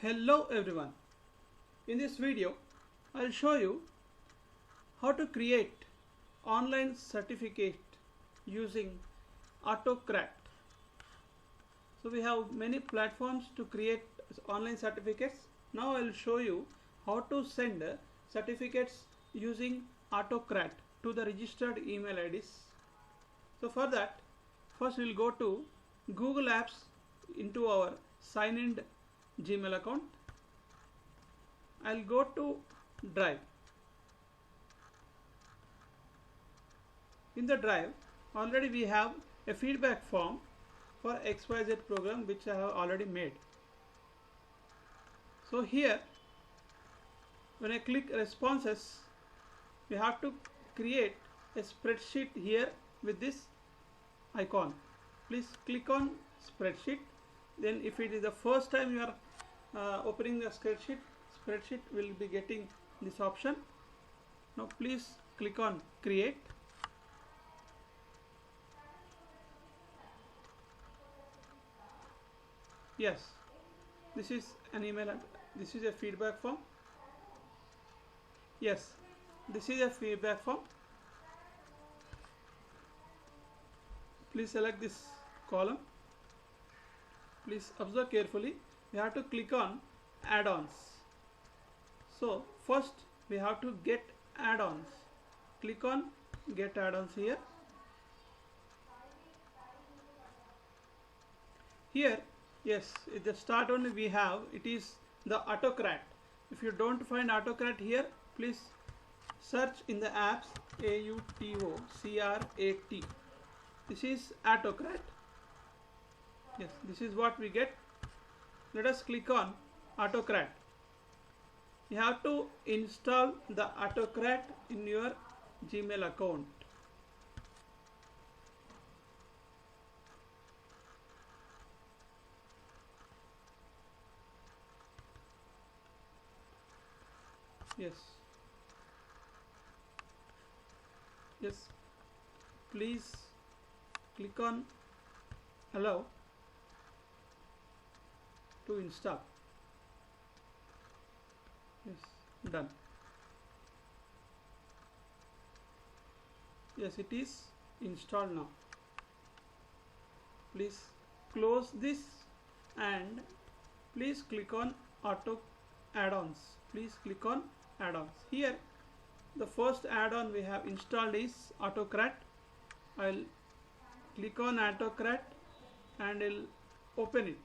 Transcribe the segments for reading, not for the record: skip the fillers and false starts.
Hello everyone. In this video I'll show you how to create online certificate using Autocrat. So we have many platforms to create online certificates. Now I'll show you how to send certificates using Autocrat to the registered email IDs. So for that, first we'll go to Google Apps into our sign in Gmail account. I'll go to Drive. In the Drive, already we have a feedback form for XYZ program which I have already made. So here, when I click responses, we have to create a spreadsheet here with this icon. Please click on spreadsheet. Then if it is the first time you are opening the spreadsheet will be getting this option. Now please click on create. Yes, this is an email. This is a feedback form. Yes, this is a feedback form. Please select this column. Please observe carefully. We have to click on add-ons. So first we have to get add-ons. Click on get add-ons here. Here, yes, at the start only we have, it is the Autocrat. If you don't find Autocrat here, please search in the apps AUTOCRAT. This is Autocrat. Yes, this is what we get. Let us click on Autocrat. You have to install the Autocrat in your Gmail account. Yes. Yes. Please click on allow to install. Yes, done. Yes, it is installed now. Please close this and please click on auto add-ons. Please click on add-ons. Here the first add-on we have installed is Autocrat. I'll click on Autocrat and I'll open it.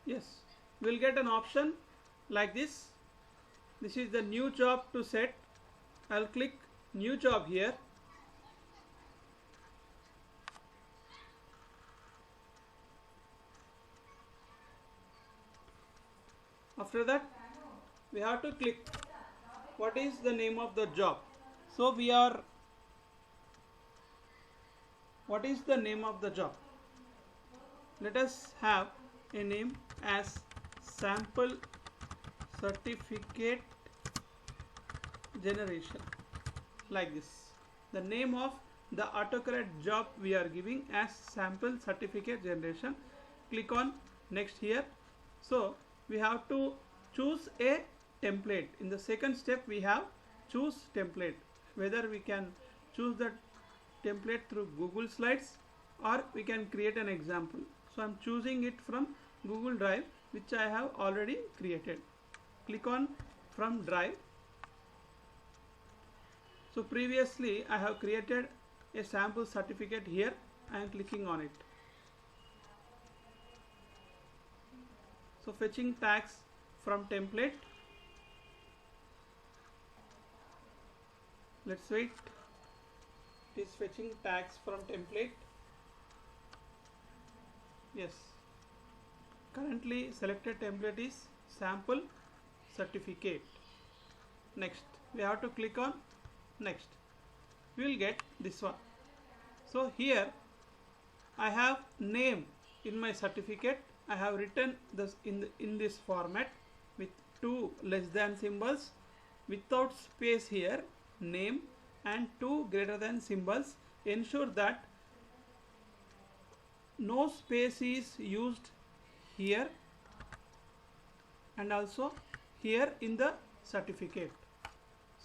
Yes, we'll get an option like this. This is the new job to set. I'll click new job here. After that, we have to click what is the name of the job. So what is the name of the job? Let us have a name as sample certificate generation, like this. The name of the Autocrat job we are giving as sample certificate generation. Click on next here. So we have to choose a template. In the second step we have choose template, whether we can choose the template through Google Slides or we can create an example. So I'm choosing it from Google Drive, which I have already created. Click on from Drive. So previously I have created a sample certificate here. I am clicking on it. So fetching tags from template. Let's wait. It is fetching tags from template. Yes. Currently selected template is sample certificate. Next, we have to click on next. We will get this one. So here I have name in my certificate. I have written this in this format. two less than symbols without space here, name, and two greater than symbols. Ensure that no space is used here and also here in the certificate.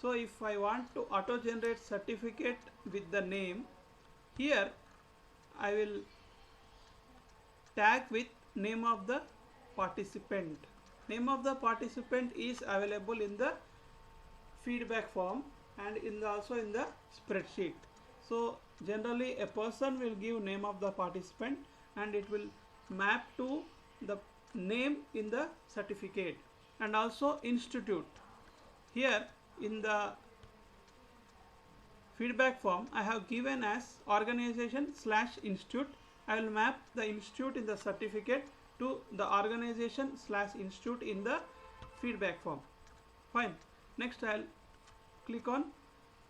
So if I want to auto generate certificate with the name, here I will tag with name of the participant. Name of the participant is available in the feedback form and also in the spreadsheet. So generally a person will give name of the participant and it will map to the name in the certificate. And also institute. Here in the feedback form I have given as organization/institute. I will map the institute in the certificate to the organization/institute in the feedback form. Fine. Next I'll click on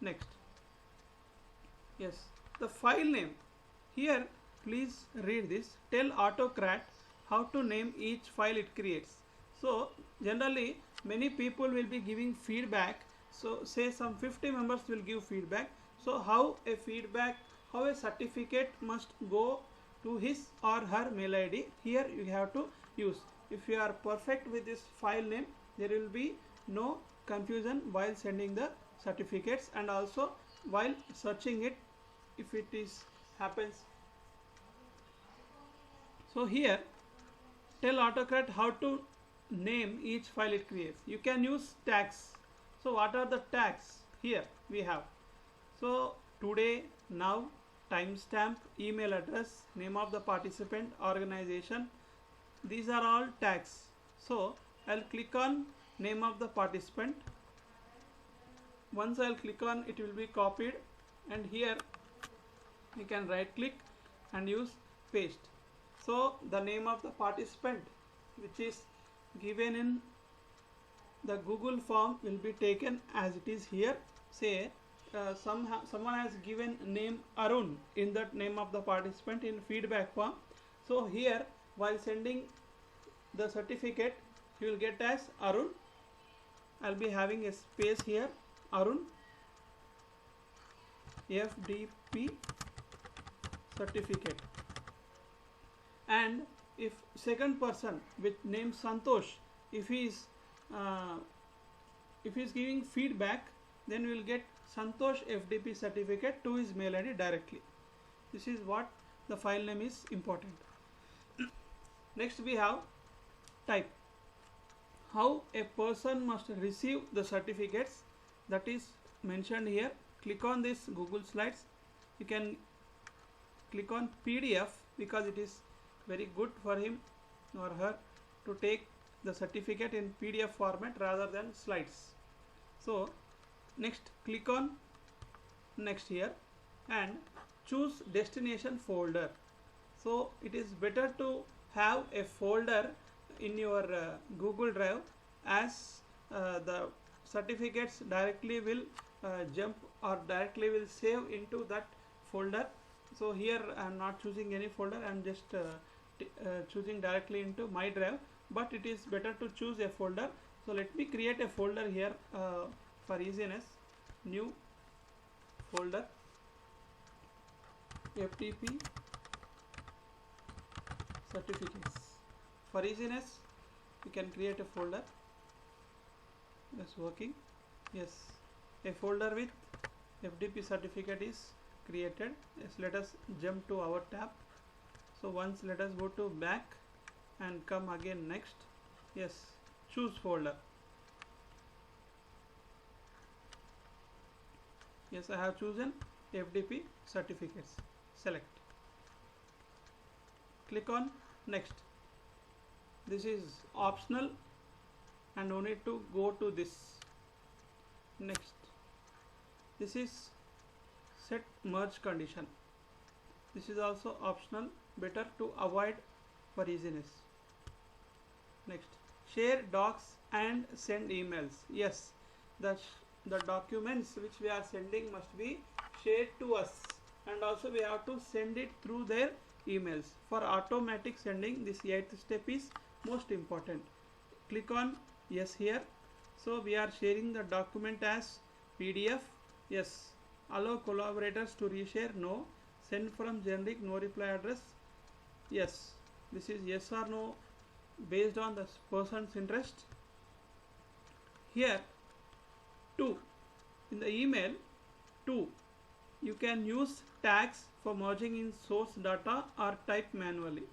next. Yes, the file name. Here please read this. Tell Autocrat how to name each file it creates. So generally many people will be giving feedback. So say some 50 members will give feedback. So how a certificate must go to his or her mail ID, here you have to use. If you are perfect with this file name, there will be no confusion while sending the certificates, and also while searching it if it is happens. So here tell Autocrat how to name each file it creates. You can use tags. So what are the tags? Here we have. So today, now, timestamp, email address, name of the participant, organization. These are all tags. So I'll click on name of the participant. Once I'll click on, it will be copied, and here you can right click and use paste. So the name of the participant which is given in the Google form will be taken as it is here. Say someone has given name Arun in that name of the participant in feedback form. So here while sending the certificate you will get as Arun. I'll be having a space here, Arun FDP certificate. And if second person with name Santosh, if he is giving feedback, then we will get Santosh FDP certificate to his mail ID directly. This is what the file name is important. Next we have type. How a person must receive the certificates, that is mentioned here. Click on this Google Slides. You can click on PDF because it is very good for him or her to take the certificate in PDF format rather than slides. So next click on next here and choose destination folder. So it is better to have a folder in your Google Drive, as the certificates directly will jump or directly will save into that folder. So here I am not choosing any folder, I am just choosing directly into my drive, but it is better to choose a folder. So let me create a folder here for easiness. New folder, FTP certificates. For easiness you can create a folder. Yes, working. Yes, a folder with FDP certificate is created. Yes, let us jump to our tab. So once let us go to back and come again next. Yes, choose folder. Yes, I have chosen FDP certificates. Select. Click on next. This is optional and no need to go to this. Next. This is set merge condition. This is also optional, better to avoid for easiness. Next. Share docs and send emails. Yes, the documents which we are sending must be shared to us, and also we have to send it through their emails. For automatic sending, this 8th step is most important. Click on yes here. So we are sharing the document as PDF, yes. Allow collaborators to reshare, no. Send from generic, no reply address, yes. This is yes or no based on the person's interest. Here 2, in the email 2, you can use tags for merging in source data or type manually.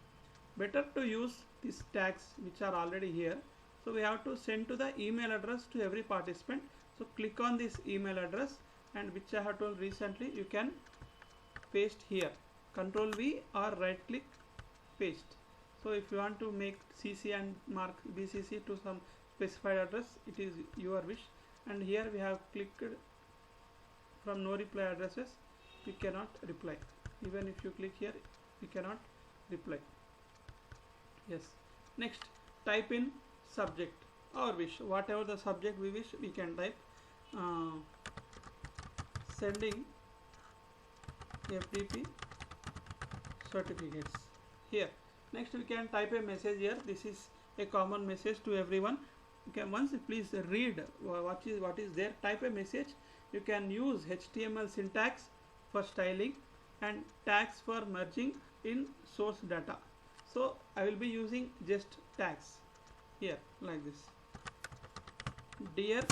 Better to use these tags which are already here. So we have to send to the email address to every participant. So click on this email address, and which I have told recently, you can paste here. Control V or right click, paste. So if you want to make CC and mark BCC to some specified address, it is your wish. And here we have clicked from no reply addresses, we cannot reply. Even if you click here, we cannot reply. Yes. Next, type in subject, our wish, whatever the subject we wish, we can type. Sending FDP certificates here. Next, we can type a message here. This is a common message to everyone. You can once please read what is there. Type a message. You can use HTML syntax for styling and tags for merging in source data. So I will be using just tags here like this. Dear,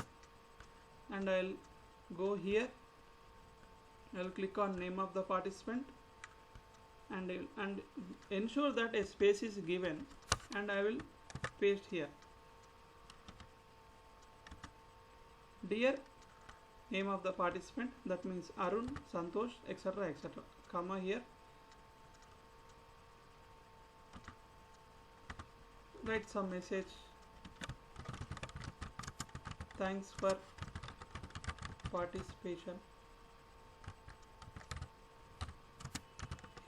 and I'll go here. I'll click on name of the participant, and ensure that a space is given, and I will paste here. Dear, name of the participant, that means Arun, Santosh, etc., etc. Comma here. Write some message. Thanks for participation.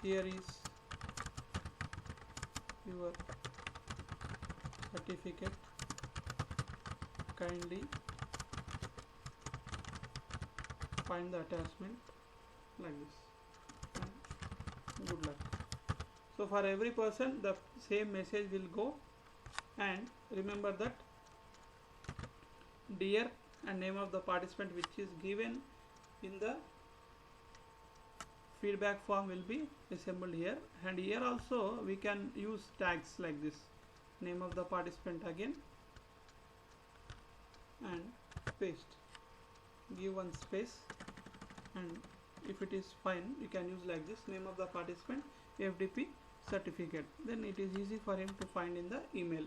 Here is your certificate. Kindly find the attachment, like this, and good luck. So for every person the same message will go, and remember that dear and name of the participant which is given in the feedback form will be assembled here. And here also we can use tags like this, name of the participant again, and paste. Give one space, and if it is fine, you can use like this, name of the participant, FDP certificate. Then it is easy for him to find in the email.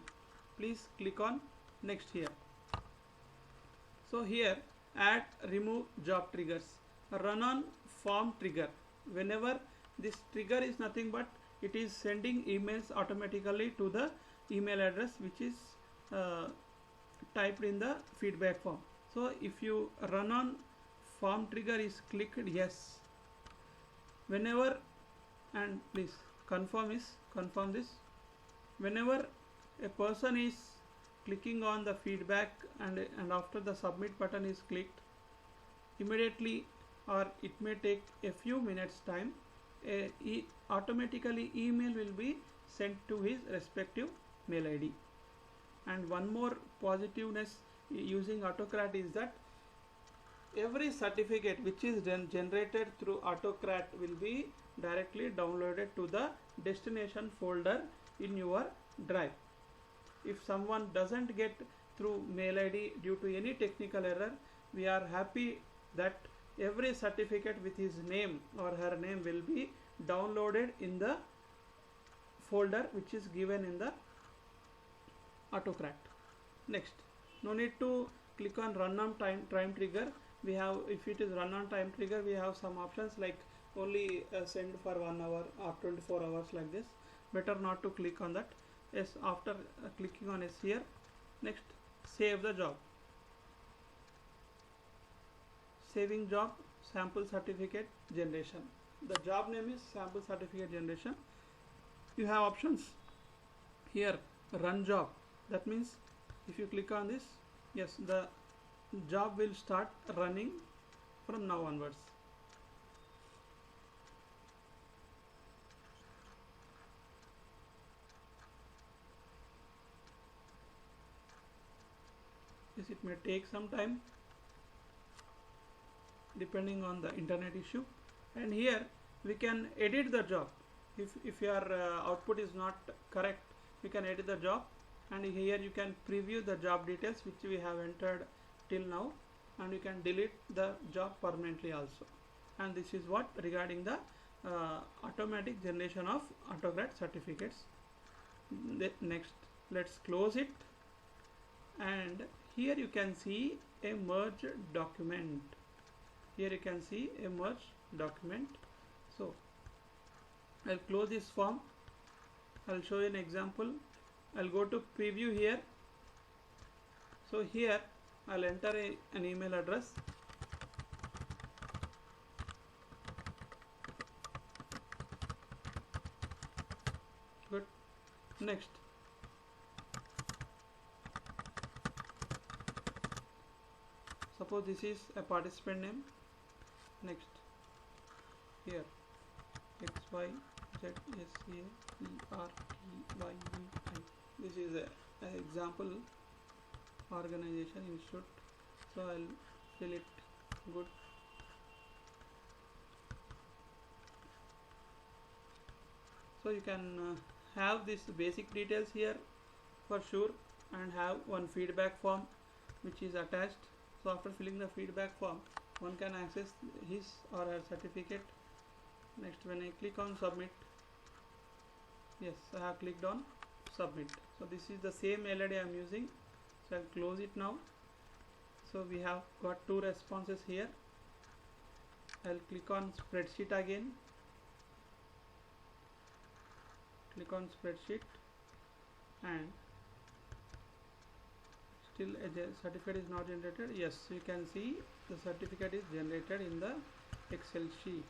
Please click on next here. So here, add remove job triggers. Run on form trigger. Whenever this trigger is nothing but it is sending emails automatically to the email address which is typed in the feedback form. So if you run on form trigger is clicked yes. Whenever, and please confirm this, whenever a person is clicking on the feedback and after the submit button is clicked, immediately, or it may take a few minutes time, automatically email will be sent to his respective mail ID. And one more positiveness using Autocrat is that every certificate which is generated through Autocrat will be directly downloaded to the destination folder in your drive. If someone doesn't get through mail ID due to any technical error, we are happy that every certificate with his name or her name will be downloaded in the folder which is given in the Autocrat. Next, no need to click on run on time trigger. We have, if it is run on time trigger, we have some options like only send for 1 hour or 24 hours like this. Better not to click on that. Yes, after clicking on yes here. Next, save the job. Saving job, sample certificate generation. The job name is sample certificate generation. You have options here. Run job. That means if you click on this, yes, the job will start running from now onwards. Yes, it may take some time depending on the internet issue. And here we can edit the job. If your output is not correct, we can edit the job, and here you can preview the job details which we have entered till now, and you can delete the job permanently also. And this is what regarding the automatic generation of AutoCAD certificates. Next, let's close it, and here you can see a merge document. Here you can see a merge document. So I'll close this form. I'll show you an example. I'll go to preview here. So here I'll enter an email address. Good. Next, suppose this is a participant name. Next, here X Y Z S A E R T Y U N. This is an example organization institute. So I'll fill it. Good. So you can have these basic details here for sure, and have one feedback form which is attached. So after filling the feedback form, one can access his or her certificate. Next, when I click on submit, yes, I have clicked on submit. So this is the same mail ID I am using. So I'll close it now. So we have got two responses here. I'll click on spreadsheet again. Click on spreadsheet, and still a certificate is not generated. Yes, you can see the certificate is generated in the Excel sheet.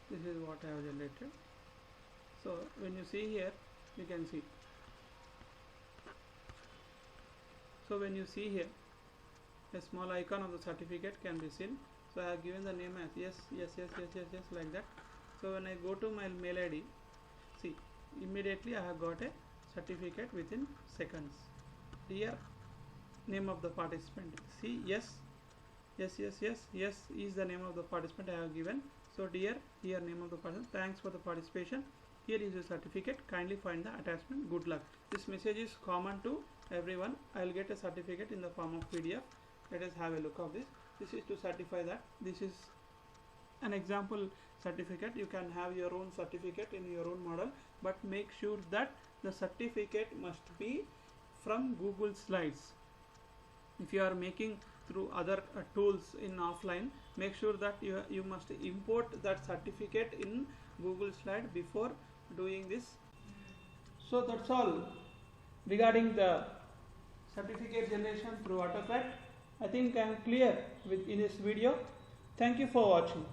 This is what I have generated. So when you see here, you can see. So when you see here, a small icon of the certificate can be seen. So I have given the name as yes, like that. So when I go to my mail ID, see, immediately I have got a certificate within seconds. Here, name of the participant. See, yes is the name of the participant I have given. So here name of the participant. Thanks for the participation. Here is your certificate. Kindly find the attachment. Good luck. This message is common to everyone. I'll get a certificate in the form of PDF. Let us have a look of this. This is to certify that this is an example certificate. You can have your own certificate in your own model, but make sure that the certificate must be from Google Slides. If you are making through other tools in offline, make sure that you must import that certificate in Google Slide before doing this. So that's all regarding the certificate generation through AutoCAD. I think I am clear in this video. Thank you for watching.